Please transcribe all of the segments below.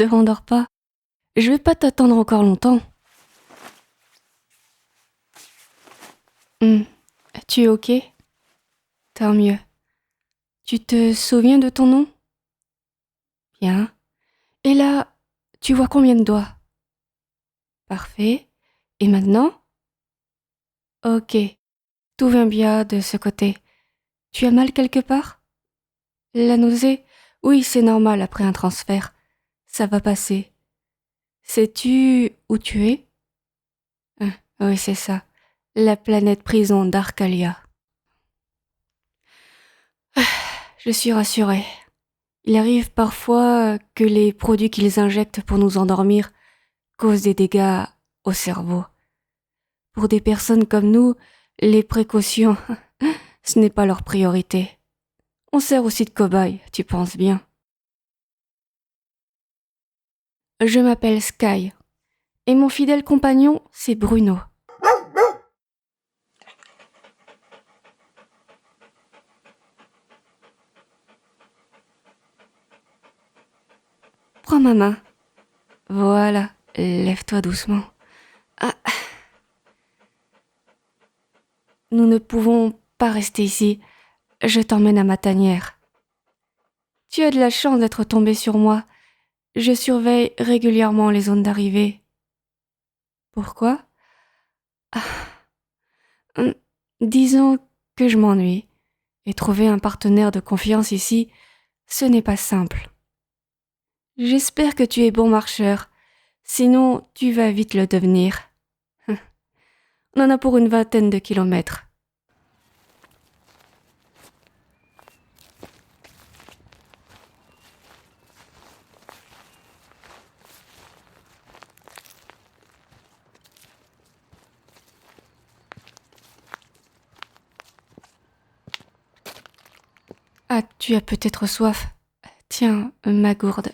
te rendors pas. Je vais pas t'attendre encore longtemps. Tu es ok? Tant mieux. Tu te souviens de ton nom? Bien. Et là, tu vois combien de doigts? Parfait. Et maintenant? Ok. Tout va bien de ce côté. Tu as mal quelque part? La nausée? Oui, c'est normal après un transfert. Ça va passer. Sais-tu où tu es? Oui, c'est ça. La planète prison d'Arcalia. Je suis rassurée. Il arrive parfois que les produits qu'ils injectent pour nous endormir causent des dégâts au cerveau. Pour des personnes comme nous, les précautions, ce n'est pas leur priorité. On sert aussi de cobaye, tu penses bien. Je m'appelle Sky, et mon fidèle compagnon, c'est Bruno. Prends ma main. Voilà, lève-toi doucement. Ah. Nous ne pouvons pas rester ici. Je t'emmène à ma tanière. Tu as de la chance d'être tombé sur moi. Je surveille régulièrement les zones d'arrivée. Pourquoi? Disons que je m'ennuie. Et trouver un partenaire de confiance ici, ce n'est pas simple. J'espère que tu es bon marcheur. Sinon, tu vas vite le devenir. On en a pour une 20aine de kilomètres. Ah, tu as peut-être soif. Tiens, ma gourde.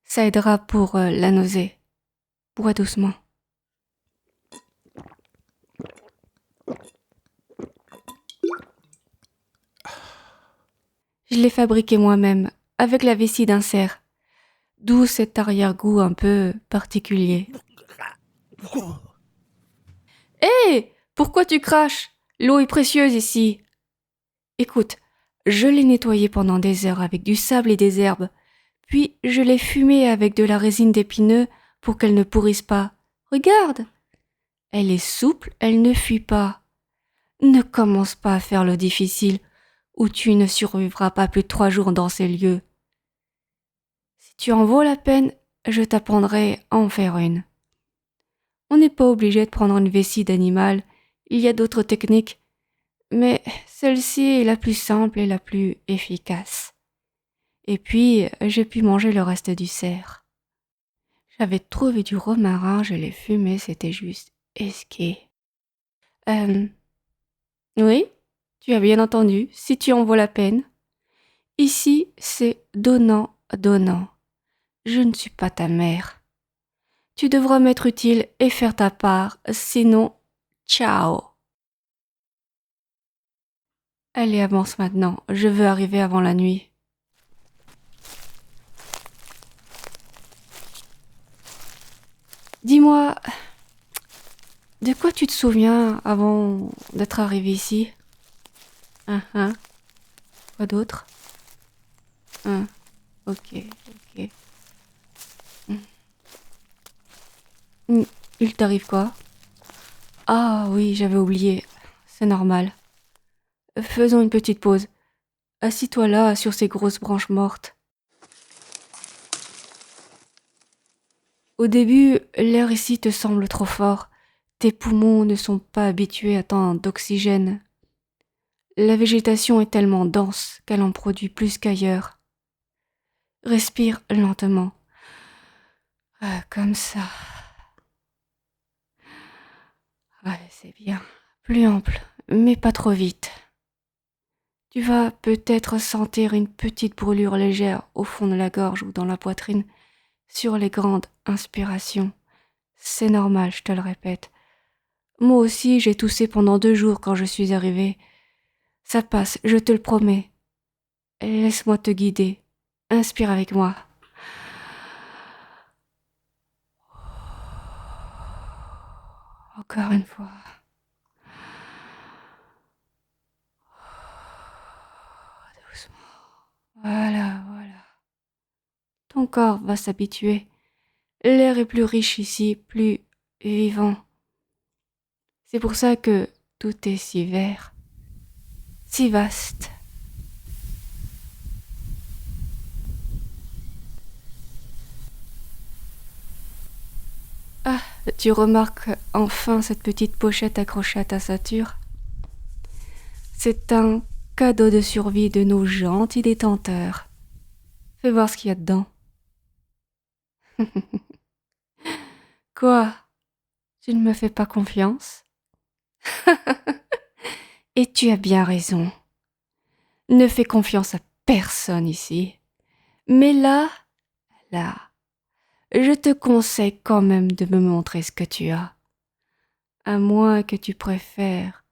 Ça aidera pour la nausée. Bois doucement. Je l'ai fabriqué moi-même, avec la vessie d'un cerf. D'où cet arrière-goût un peu particulier. Hé! Pourquoi tu craches? L'eau est précieuse ici. Écoute, je l'ai nettoyée pendant des heures avec du sable et des herbes. Puis je l'ai fumée avec de la résine d'épineux pour qu'elle ne pourrisse pas. Regarde! Elle est souple, elle ne fuit pas. Ne commence pas à faire le difficile, ou tu ne survivras pas plus de 3 jours dans ces lieux. Si tu en vaut la peine, je t'apprendrai à en faire une. On n'est pas obligé de prendre une vessie d'animal, il y a d'autres techniques, mais celle-ci est la plus simple et la plus efficace. Et puis, j'ai pu manger le reste du cerf. J'avais trouvé du romarin, je l'ai fumé, c'était juste esqué. Oui, tu as bien entendu, si tu en vaut la peine. Ici, c'est donnant. Je ne suis pas ta mère. Tu devras m'être utile et faire ta part, sinon, ciao. Allez, avance maintenant, je veux arriver avant la nuit. Dis-moi, de quoi tu te souviens avant d'être arrivé ici? Quoi d'autre? Ok. Il t'arrive quoi? Ah oui, j'avais oublié. C'est normal. Faisons une petite pause. Assis-toi là, sur ces grosses branches mortes. Au début, l'air ici te semble trop fort. Tes poumons ne sont pas habitués à tant d'oxygène. La végétation est tellement dense qu'elle en produit plus qu'ailleurs. Respire lentement. Comme ça. C'est bien. Plus ample, mais pas trop vite. Tu vas peut-être sentir une petite brûlure légère au fond de la gorge ou dans la poitrine sur les grandes inspirations. C'est normal, je te le répète. Moi aussi, j'ai toussé pendant 2 jours quand je suis arrivée. Ça passe, je te le promets. Laisse-moi te guider. Inspire avec moi. Encore une fois. Doucement. Voilà, voilà. Ton corps va s'habituer. L'air est plus riche ici, plus vivant. C'est pour ça que tout est si vert, si vaste. Ah, tu remarques enfin cette petite pochette accrochée à ta ceinture? C'est un cadeau de survie de nos gentils détenteurs. Fais voir ce qu'il y a dedans. Quoi? Tu ne me fais pas confiance? Et tu as bien raison. Ne fais confiance à personne ici. Mais là, je te conseille quand même de me montrer ce que tu as. À moins que tu préfères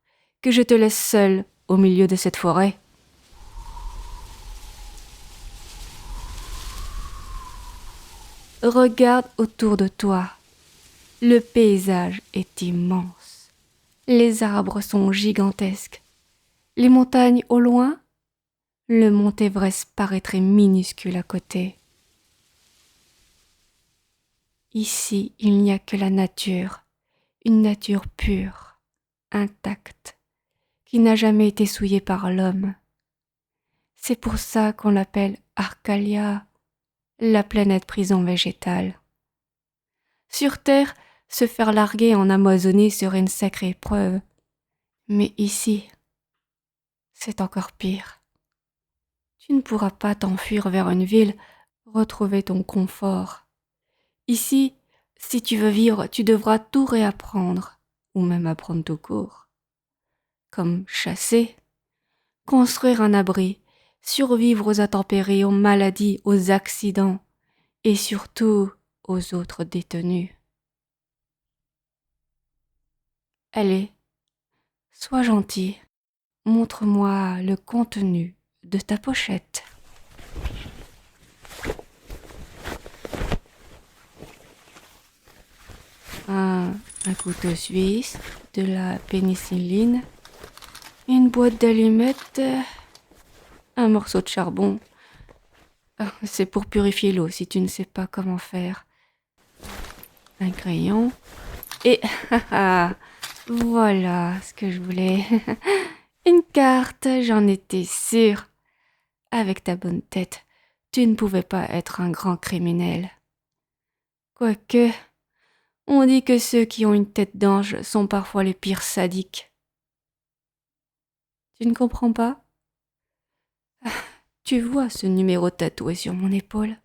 que je te laisse seule au milieu de cette forêt. Regarde autour de toi. Le paysage est immense. Les arbres sont gigantesques. Les montagnes au loin, le mont Everest paraîtrait minuscule à côté. Ici, il n'y a que la nature, une nature pure, intacte, qui n'a jamais été souillée par l'homme. C'est pour ça qu'on l'appelle Arcalia, la planète prison végétale. Sur Terre, se faire larguer en Amazonie serait une sacrée épreuve. Mais ici, c'est encore pire. Tu ne pourras pas t'enfuir vers une ville, retrouver ton confort. Ici, si tu veux vivre, tu devras tout réapprendre, ou même apprendre tout court. Comme chasser, construire un abri, survivre aux intempéries, aux maladies, aux accidents, et surtout aux autres détenus. Allez, sois gentil, montre-moi le contenu de ta pochette. Un couteau suisse, de la pénicilline, une boîte d'allumettes, un morceau de charbon. C'est pour purifier l'eau si tu ne sais pas comment faire. Un crayon et voilà ce que je voulais. Une carte, j'en étais sûre. Avec ta bonne tête, tu ne pouvais pas être un grand criminel. Quoique, on dit que ceux qui ont une tête d'ange sont parfois les pires sadiques. Tu ne comprends pas? Tu vois ce numéro tatoué sur mon épaule?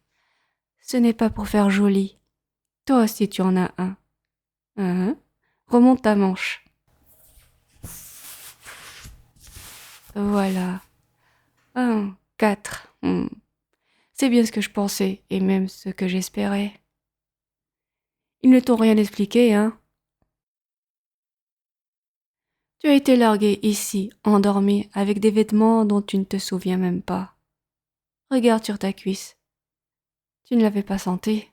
Ce n'est pas pour faire joli. Toi aussi tu en as un. Remonte ta manche. Voilà. 4. C'est bien ce que je pensais, et même ce que j'espérais. Ils ne t'ont rien expliqué, hein? Tu as été largué ici, endormi, avec des vêtements dont tu ne te souviens même pas. Regarde sur ta cuisse. Tu ne l'avais pas senti?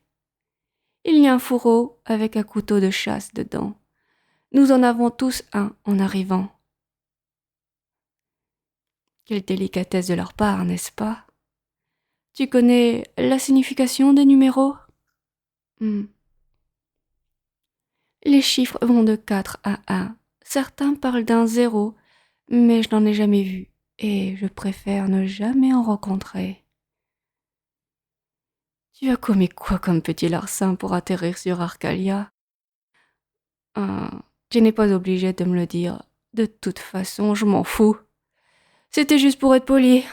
Il y a un fourreau avec un couteau de chasse dedans. Nous en avons tous un en arrivant. Quelle délicatesse de leur part, n'est-ce pas? Tu connais la signification des numéros? Les chiffres vont de 4 à 1. Certains parlent d'un 0, mais je n'en ai jamais vu, et je préfère ne jamais en rencontrer. Tu as commis quoi comme petit larcin pour atterrir sur Arcalia? Tu n'es pas obligé de me le dire. De toute façon, je m'en fous. C'était juste pour être poli.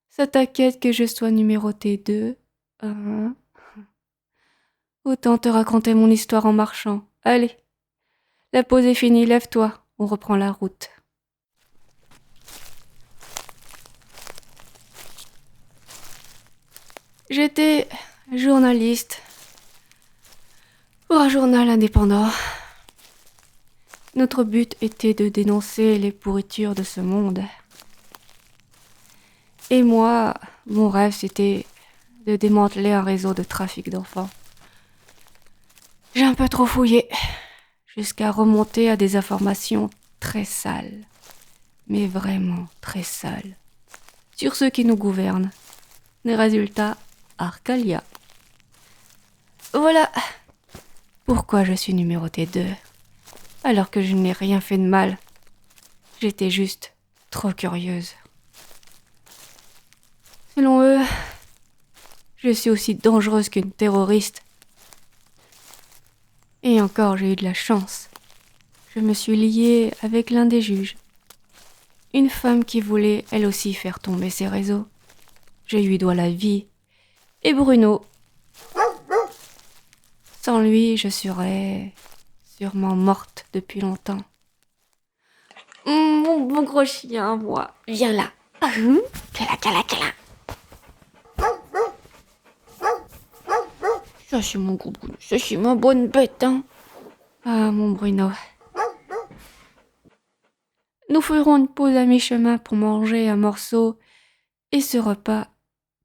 Ça t'inquiète que je sois numéroté 2? Autant te raconter mon histoire en marchant. Allez, la pause est finie, lève-toi, on reprend la route. J'étais journaliste pour un journal indépendant. Notre but était de dénoncer les pourritures de ce monde. Et moi, mon rêve, c'était de démanteler un réseau de trafic d'enfants. J'ai un peu trop fouillé, jusqu'à remonter à des informations très sales, mais vraiment très sales, sur ceux qui nous gouvernent. Les résultats, Arcalia. Voilà pourquoi je suis numéroté 2, alors que je n'ai rien fait de mal. J'étais juste trop curieuse. Selon eux, je suis aussi dangereuse qu'une terroriste. Et encore, j'ai eu de la chance. Je me suis liée avec l'un des juges. Une femme qui voulait, elle aussi, faire tomber ses réseaux. Je lui dois la vie. Et Bruno. Sans lui, je serais sûrement morte depuis longtemps. Mon bon gros chien, moi. Viens là. Cala. Ça, c'est mon gros Bruno. Ça, c'est ma bonne bête, hein. Ah, mon Bruno. Nous ferons une pause à mi-chemin pour manger un morceau. Et ce repas,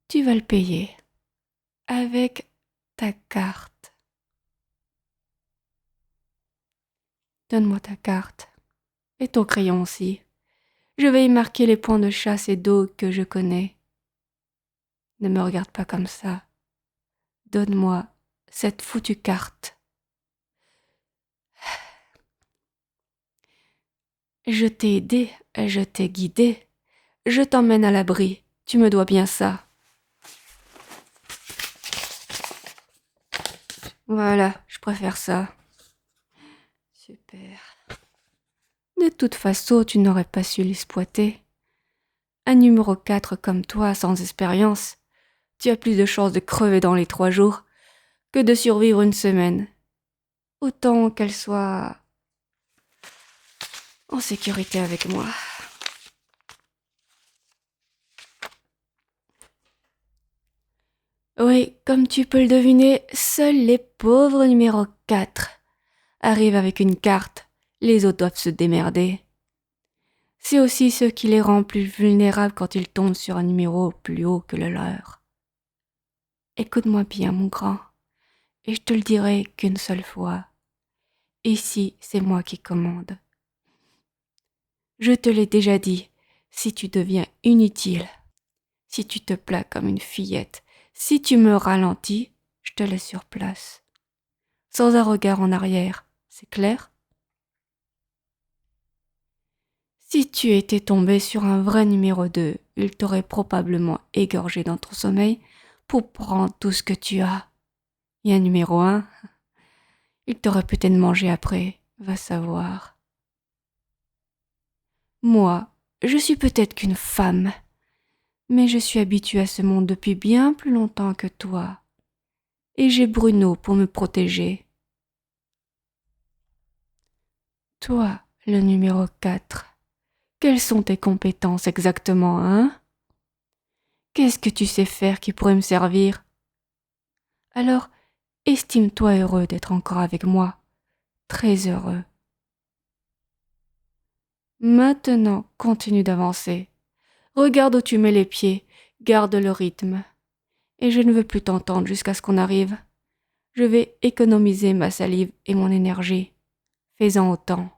tu vas le payer. Avec ta carte. Donne-moi ta carte. Et ton crayon aussi. Je vais y marquer les points de chasse et d'eau que je connais. Ne me regarde pas comme ça. Donne-moi cette foutue carte. Je t'ai aidé, je t'ai guidé. Je t'emmène à l'abri. Tu me dois bien ça. Voilà, je préfère ça. Super. De toute façon, tu n'aurais pas su l'exploiter. Un numéro 4 comme toi, sans expérience, tu as plus de chances de crever dans les 3 jours que de survivre une semaine. Autant qu'elle soit en sécurité avec moi. Oui, comme tu peux le deviner, seuls les pauvres numéro 4 arrivent avec une carte. Les autres doivent se démerder. C'est aussi ce qui les rend plus vulnérables quand ils tombent sur un numéro plus haut que le leur. Écoute-moi bien, mon grand, et je te le dirai qu'une seule fois. Ici, c'est moi qui commande. Je te l'ai déjà dit, si tu deviens inutile, si tu te plaques comme une fillette, si tu me ralentis, je te laisse sur place. Sans un regard en arrière, c'est clair? Si tu étais tombé sur un vrai numéro 2, il t'aurait probablement égorgé dans ton sommeil pour prendre tout ce que tu as. Et un numéro 1, il t'aurait peut-être mangé après, va savoir. Moi, je suis peut-être qu'une femme, mais je suis habituée à ce monde depuis bien plus longtemps que toi. Et j'ai Bruno pour me protéger. Toi, le numéro 4, quelles sont tes compétences exactement, hein? Qu'est-ce que tu sais faire qui pourrait me servir? Alors, estime-toi heureux d'être encore avec moi, très heureux. Maintenant, continue d'avancer. Regarde où tu mets les pieds, garde le rythme. Et je ne veux plus t'entendre jusqu'à ce qu'on arrive. Je vais économiser ma salive et mon énergie. Fais-en autant.